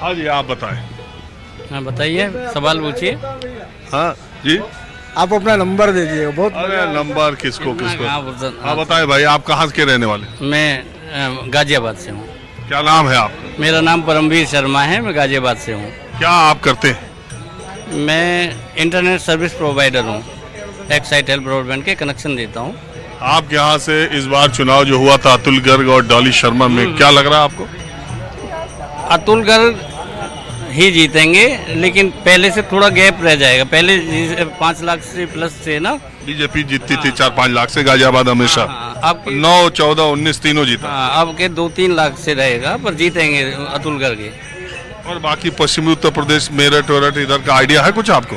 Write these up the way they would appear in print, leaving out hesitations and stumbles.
हाँ जी, आप बताएं। हाँ बताइए, सवाल पूछिए। हाँ जी, आप अपना नंबर दे दीजिए। बहुत अरे नंबर किसको किसको। हाँ हाँ बताएं भाई, आप कहाँ के रहने वाले? मैं गाजियाबाद से हूँ। क्या नाम है आपका? मेरा नाम परमवीर शर्मा है, मैं गाजियाबाद से हूँ। क्या आप करते हैं? मैं इंटरनेट सर्विस प्रोवाइडर हूँ, एक्साइटेल ब्रॉडबैंड के कनेक्शन देता हूँ। आपके यहाँ से इस बार चुनाव जो हुआ था अतुल गर्ग और डॉली शर्मा में, क्या लग रहा है आपको? अतुल गर्ग ही जीतेंगे, लेकिन पहले से थोड़ा गैप रह जाएगा। पहले 5 लाख से प्लस से ना बीजेपी जीतती थी 4-5 लाख से गाजियाबाद हमेशा। अब 9, 14, 19 तीनों जीता। अब के 2-3 लाख से रहेगा, पर जीतेंगे अतुल गर्ग। और बाकी पश्चिमी उत्तर प्रदेश, मेरठ वेरठ इधर का आइडिया है कुछ आपको?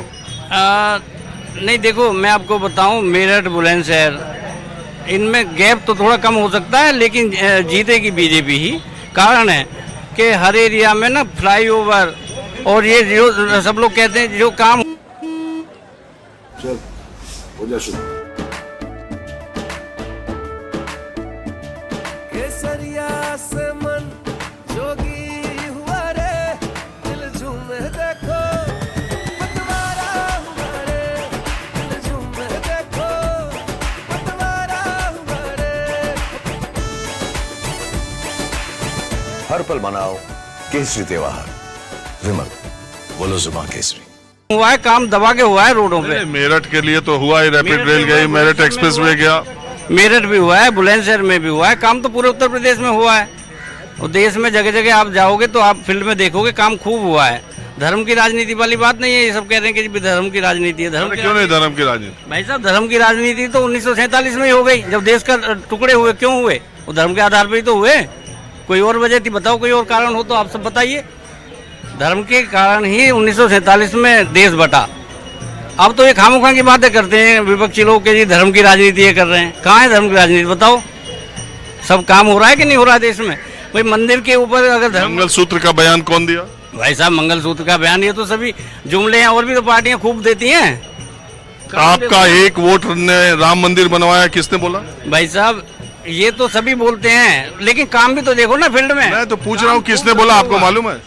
नहीं, देखो मैं आपको बताऊं, मेरठ बुलंदशहर इनमें गैप तो थोड़ा कम हो सकता है, लेकिन जीतेगी बीजेपी ही। कारण है कि हर एरिया में ना फ्लाईओवर और ये जो सब लोग कहते हैं जो काम चल हो जा शुरू। केसरिया से मन जोगी हुआ रे, दिल झूमे देखो पतवारा हुआ रे, दिल झूमे देखो पतवारा हुआ रे। हर पल मनाओ केसरी त्योहार। विमल, बोलो जुबान केसरी। हुआ है, काम दबा के हुआ है रोडों पे। मेरठ के लिए तो हुआ ही, रैपिड रेल गई, मेरठ एक्सप्रेस वे गया। मेरठ भी हुआ है, बुलंदशहर में भी हुआ है, काम तो पूरे उत्तर प्रदेश में हुआ है। और देश में जगह जगह आप जाओगे तो आप फील्ड में देखोगे काम खूब हुआ है। धर्म की राजनीति वाली बात नहीं है। ये सब कह रहे हैं कि धर्म की राजनीति है। धर्म क्यों नहीं धर्म की राजनीति? भाई साहब, धर्म की राजनीति तो 1947 में ही हो गई, जब देश का टुकड़े हुए। क्यों हुए? वो धर्म के आधार पर ही तो हुए। कोई और वजह थी? बताओ, कोई और कारण हो तो आप सब बताइए। धर्म के कारण ही 1947 में देश बटा। अब तो ये खामोखा की बातें करते हैं विपक्षी लोग के जी धर्म की राजनीति ये कर रहे हैं। कहाँ है धर्म की राजनीति? बताओ। सब काम हो रहा है कि नहीं हो रहा है देश में? भाई मंदिर के ऊपर अगर धर्म, मंगलसूत्र का बयान कौन दिया? भाई साहब, मंगलसूत्र का बयान ये तो सभी जुमले हैं, और भी तो पार्टियां खूब देती हैं। आपका एक वोट ने राम मंदिर बनवाया, किसने बोला? भाई साहब, ये तो सभी बोलते हैं, लेकिन काम भी तो देखो ना फील्ड में। मैं तो पूछ रहा हूँ किसने बोला, आपको मालूम है?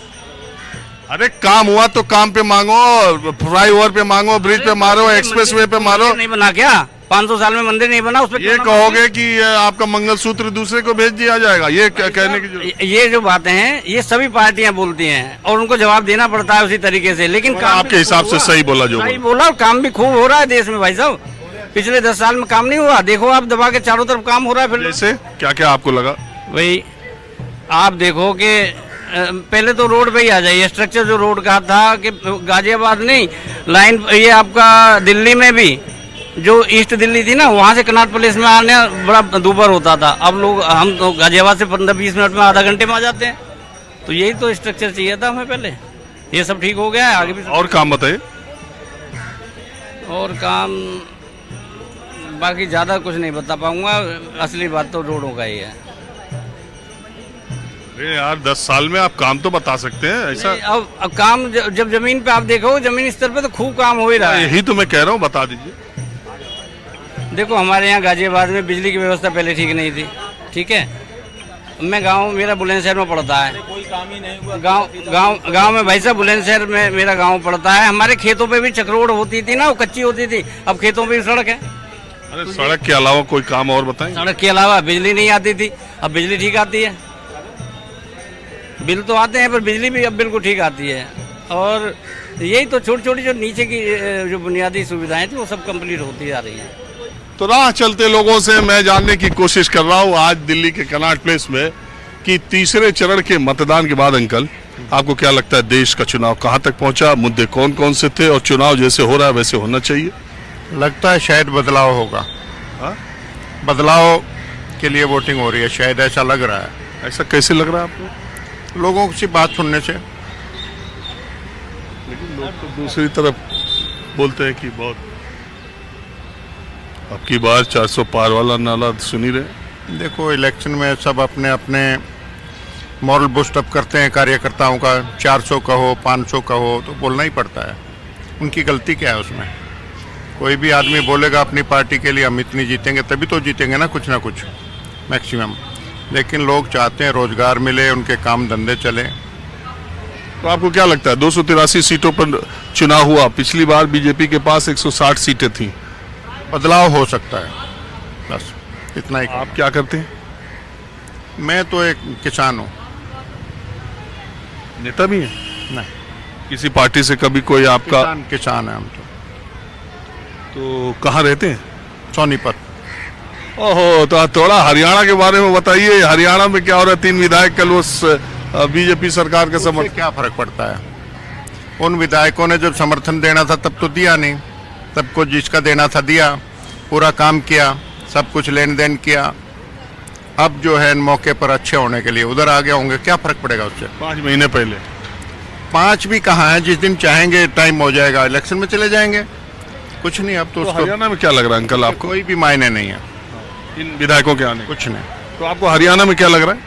अरे काम हुआ तो काम पे मांगो, फ्लाईओवर पे मांगो, ब्रिज पे मारो, एक्सप्रेस वे पे मारो। नहीं बना क्या? 500 साल में मंदिर नहीं बना? उस पर ये कहोगे कि आपका मंगलसूत्र दूसरे को भेज दिया जाएगा, ये कहने की जरूरत? ये जो बातें हैं ये सभी पार्टियां बोलती हैं और उनको जवाब देना पड़ता है उसी तरीके से। लेकिन काम आपके हिसाब से सही बोला? जो सही बोला, और काम भी खूब हो रहा है देश में। भाई साहब, पिछले 10 साल में काम नहीं हुआ? देखो आप, दबा के चारों तरफ काम हो रहा है। फिर जैसे क्या क्या आपको लगा? भाई आप देखो कि पहले तो रोड पे ही आ जाइए। स्ट्रक्चर जो रोड का था कि गाजियाबाद नहीं, लाइन ये आपका दिल्ली में भी जो ईस्ट दिल्ली थी ना, वहाँ से कनॉट प्लेस में आने बड़ा दोपहर होता था। अब लोग, हम तो गाजियाबाद से 15-20 मिनट में, आधा घंटे में आ जाते हैं। तो यही तो स्ट्रक्चर चाहिए था हमें पहले। ये सब ठीक हो गया है, आगे भी और काम बताइए। और काम बाकी ज़्यादा कुछ नहीं बता पाऊंगा। असली बात तो रोडों का ही है। अरे यार, 10 साल में आप काम तो बता सकते हैं ऐसा? अब काम जब जमीन पे आप देखो, जमीन स्तर पे तो खूब काम हो ही रहा है। यही तो मैं कह रहा हूँ, बता दीजिए। देखो हमारे यहाँ गाजियाबाद में बिजली की व्यवस्था पहले ठीक नहीं थी, ठीक है। मैं गांव, मेरा बुलंदशहर में पड़ता है। कोई काम ही नहीं हुआ गांव में। भाई साहब, बुलंदशहर में मेरा गांव पड़ता है। हमारे खेतों पे भी चक्रोड होती थी ना, वो कच्ची होती थी। अब खेतों पे भी सड़क है। अरे सड़क के अलावा कोई काम और बताएं? सड़क के अलावा बिजली नहीं आती थी, अब बिजली ठीक आती है। बिल तो आते हैं पर बिजली भी अब बिल्कुल ठीक आती है। और यही तो छोटी छोटी जो नीचे की जो बुनियादी सुविधाएं थी वो सब कंप्लीट होती जा रही हैं। तो राह चलते लोगों से मैं जानने की कोशिश कर रहा हूँ आज दिल्ली के कनॉट प्लेस में कि तीसरे चरण के मतदान के बाद अंकल, आपको क्या लगता है देश का चुनाव कहाँ तक पहुँचा? मुद्दे कौन कौन से थे और चुनाव जैसे हो रहा है वैसे होना चाहिए? लगता है शायद बदलाव होगा। हाँ? बदलाव के लिए वोटिंग हो रही है, शायद ऐसा लग रहा है। ऐसा कैसे लग रहा है आपको? लोगों की बात सुनने से। लेकिन लोग तो दूसरी तरफ बोलते हैं कि बहुत अब की बार 400 पार वाला नारा सुन ही रहे। देखो, इलेक्शन में सब अपने अपने मॉरल बूस्टअप करते हैं कार्यकर्ताओं का। 400 कहो, 500 कहो, तो बोलना ही पड़ता है। उनकी गलती क्या है उसमें? कोई भी आदमी बोलेगा अपनी पार्टी के लिए हम इतनी जीतेंगे, तभी तो जीतेंगे ना कुछ मैक्सिमम। लेकिन लोग चाहते हैं रोजगार मिले, उनके काम धंधे चले। तो आपको क्या लगता है 283 सीटों पर चुनाव हुआ, पिछली बार बीजेपी के पास 160 सीटें थी, बदलाव हो सकता है, बस इतना ही। आप क्या करते हैं? मैं तो एक किसान हूँ। नेता भी हैं? नहीं, किसी पार्टी से कभी कोई आपका? किसान है हम तो कहाँ रहते हैं? सोनीपत। ओहो, तो थोड़ा हरियाणा के बारे में बताइए। हरियाणा में क्या हो रहा है? 3 विधायक कल उस बीजेपी सरकार का उससे समर्थन। क्या फर्क पड़ता है? उन विधायकों ने जब समर्थन देना था तब तो दिया नहीं, तब को जिसका देना था दिया, पूरा काम किया, सब कुछ लेन देन किया। अब जो है मौके पर अच्छे होने के लिए उधर आ गए होंगे, क्या फर्क पड़ेगा उससे? 5 महीने पहले 5 भी कहाँ है? जिस दिन चाहेंगे टाइम हो जाएगा, इलेक्शन में चले जाएंगे, कुछ नहीं। अब तो उसको हरियाणा में क्या लग रहा है अंकल आपको कोई भी मायने नहीं है, इन विधायकों के आने? कुछ नहीं। तो आपको हरियाणा में क्या लग रहा है?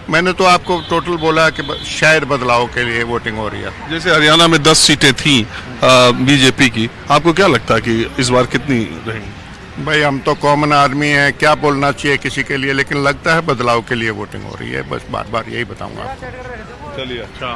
मैंने तो आपको टोटल बोला कि शायद बदलाव के लिए वोटिंग हो रही है। जैसे हरियाणा में 10 सीटें थी बीजेपी की, आपको क्या लगता है कि इस बार कितनी रहेंगी? भाई हम तो कॉमन आदमी हैं, क्या बोलना चाहिए किसी के लिए, लेकिन लगता है बदलाव के लिए वोटिंग हो रही है, बस बार बार यही बताऊंगा आपको। चलिए, अच्छा।